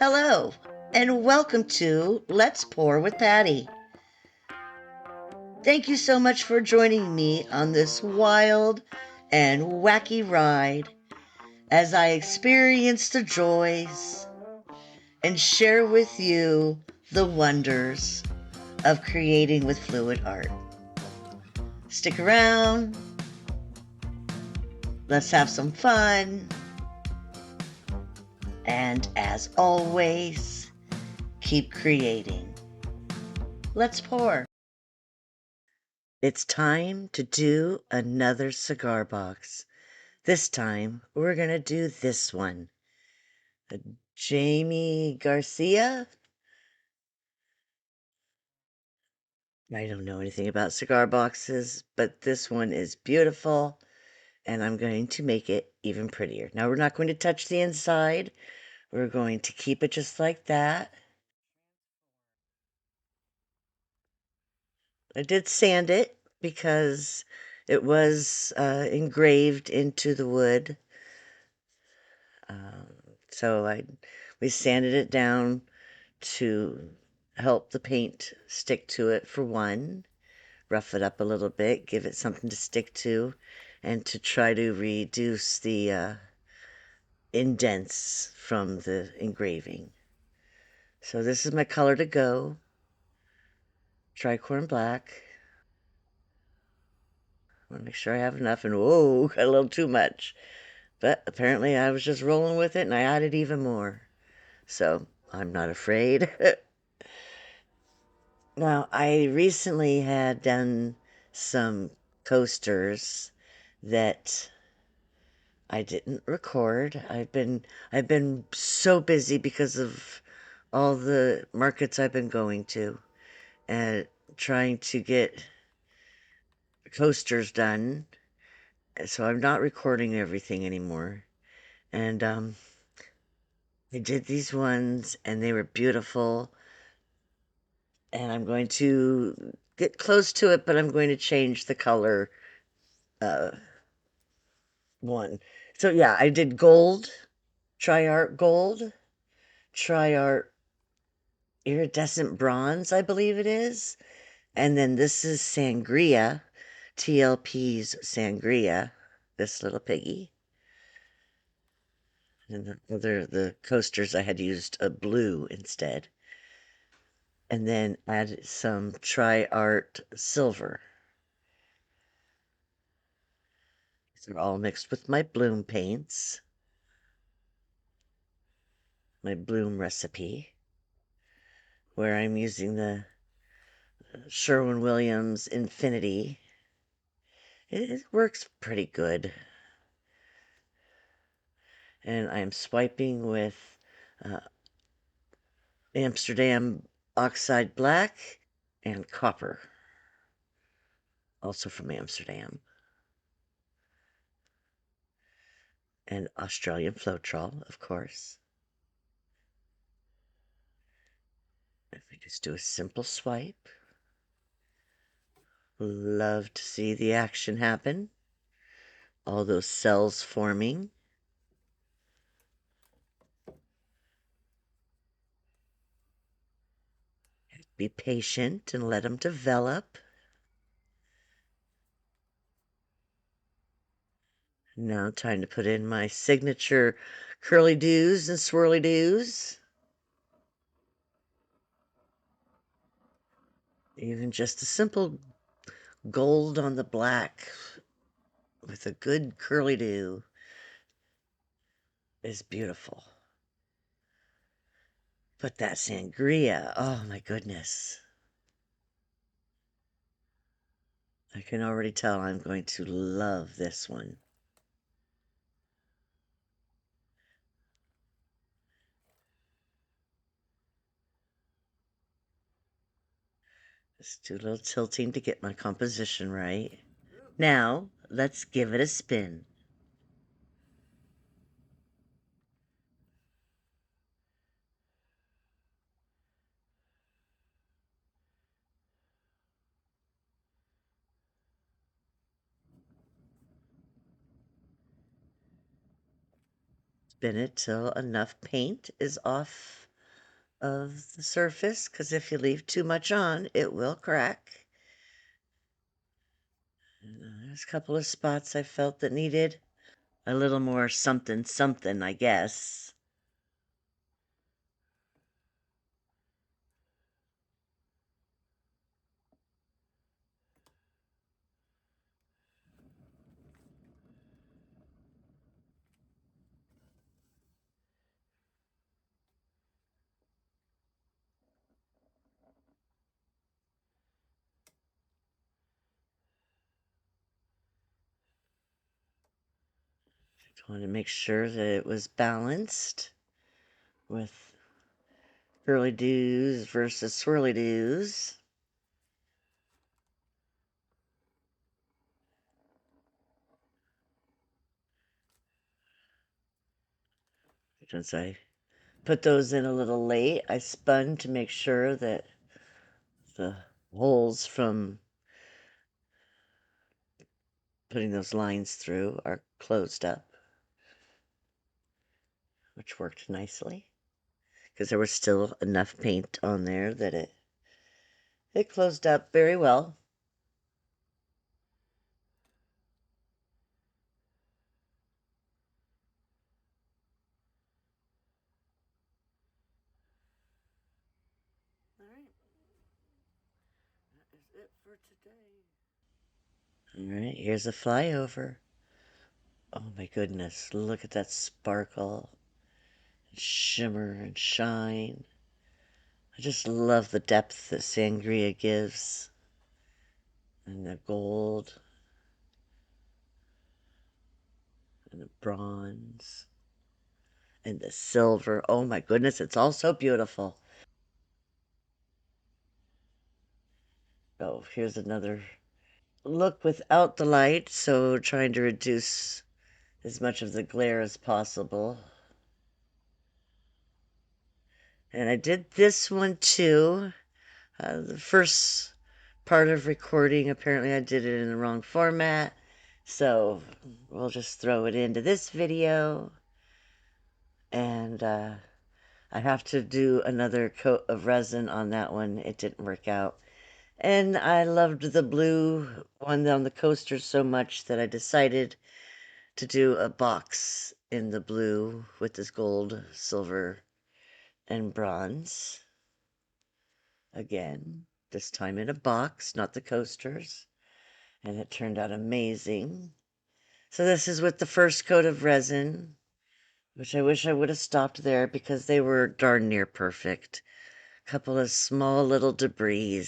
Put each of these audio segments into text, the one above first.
Hello, and welcome to Let's Pour with Patty. Thank you so much for joining me on this wild and wacky ride as I experience the joys and share with you the wonders of creating with fluid art. Stick around. Let's have some fun. And as always, keep creating. Let's pour. It's time to do another cigar box. This time, we're going to do this one. A Jamie Garcia. I don't know anything about cigar boxes, but this one is beautiful, and I'm going to make it even prettier. Now, we're not going to touch the inside. We're going to keep it just like that. I did sand it because it was engraved into the wood. Um, so we sanded it down to help the paint stick to it for one, rough it up a little bit, give it something to stick to, and to try to reduce the indents from the engraving. So this is my color to go, tricorn black. I want to make sure I have enough, and whoa, got a little too much. But apparently I was just rolling with it, and I added even more. So I'm not afraid. Now, I recently had done some coasters that I didn't record. I've been so busy because of all the markets I've been going to and trying to get coasters done. So I'm not recording everything anymore. And I did these ones and they were beautiful. And I'm going to get close to it, but I'm going to change the color one. So yeah, I did gold, tri-art gold, tri-art iridescent bronze, I believe it is. And then this is sangria, TLP's sangria, this little piggy. And the coasters I had used a blue instead. And then added some tri-art silver. These are all mixed with my bloom paints, my bloom recipe, where I'm using the Sherwin-Williams Infinity. It works pretty good. And I'm swiping with uh, Amsterdam Oxide Black and Copper, also from Amsterdam, and Australian Floetrol, of course. If we just do a simple swipe, love to see the action happen. All those cells forming. Be patient and let them develop. Now time to put in my signature curly doos and swirly doos. Even just a simple gold on the black with a good curly do is beautiful. But that sangria, oh my goodness. I can already tell I'm going to love this one. Just do a little tilting to get my composition right. Now, let's give it a spin. Spin it till enough paint is off of the surface, because if you leave too much on, it will crack. And there's a couple of spots I felt that needed a little more something something, I guess. Just wanted to make sure that it was balanced with curly doos versus swirly doos. Since I put those in a little late, I spun to make sure that the holes from putting those lines through are closed up, which worked nicely because there was still enough paint on there that it closed up very well. All right, that is it for today. All right, here's a flyover. Oh my goodness, look at that sparkle, shimmer, and shine. I just love the depth that sangria gives, and the gold, and the bronze, and the silver. Oh my goodness, it's all so beautiful. Oh, here's another look without the light, so trying to reduce as much of the glare as possible. And I did this one too. The first part of recording, apparently I did it in the wrong format, so we'll just throw it into this video. And I have to do another coat of resin on that one. It didn't work out. And I loved the blue one on the coaster so much that I decided to do a box in the blue with this gold, silver, and bronze. Again, this time in a box, not the coasters. And it turned out amazing. So this is with the first coat of resin, which I wish I would have stopped there because they were darn near perfect. A couple of small little debris.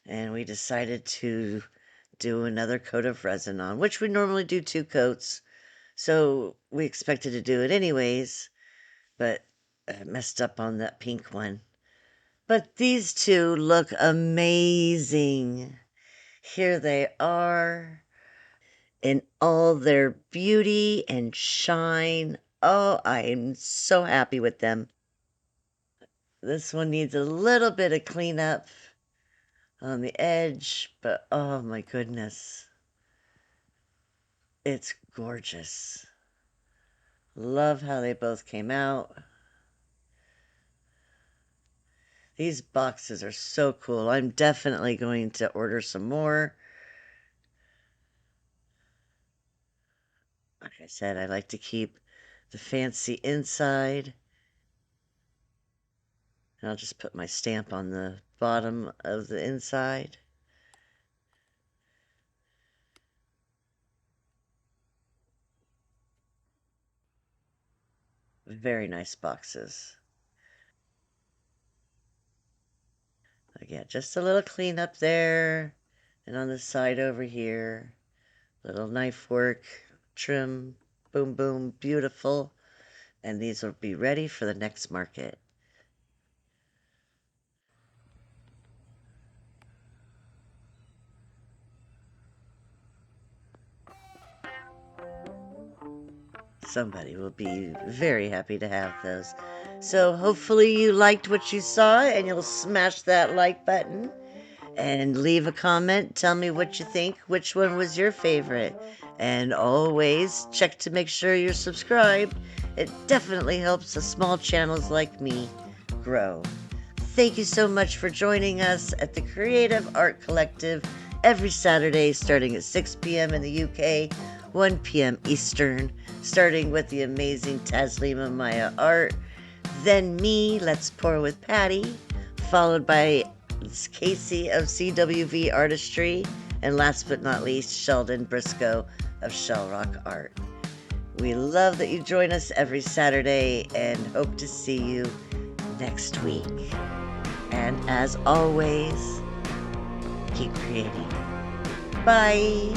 And we decided to do another coat of resin on, which we normally do 2 coats. So we expected to do it anyways, but I messed up on that pink one. But these two look amazing. Here they are in all their beauty and shine. Oh, I am so happy with them. This one needs a little bit of cleanup on the edge, but oh my goodness. It's gorgeous. Love how they both came out. These boxes are so cool. I'm definitely going to order some more. Like I said, I like to keep the fancy inside. And I'll just put my stamp on the bottom of the inside. Very nice boxes. Again, just a little cleanup there. And on the side over here, little knife work, trim, boom, boom, beautiful. And these will be ready for the next market. Somebody will be very happy to have those. So hopefully you liked what you saw and you'll smash that like button and leave a comment. Tell me what you think, which one was your favorite. And always check to make sure you're subscribed. It definitely helps the small channels like me grow. Thank you so much for joining us at the Creative Art Collective every Saturday starting at 6 p.m. in the UK, 1 p.m. Eastern, starting with the amazing Taslima Maya Art, then me, Let's Pour with Patty, followed by Casey of CWV Artistry, and last but not least, Sheldon Briscoe of Shell Rock Art. We love that you join us every Saturday and hope to see you next week. And as always, keep creating. Bye.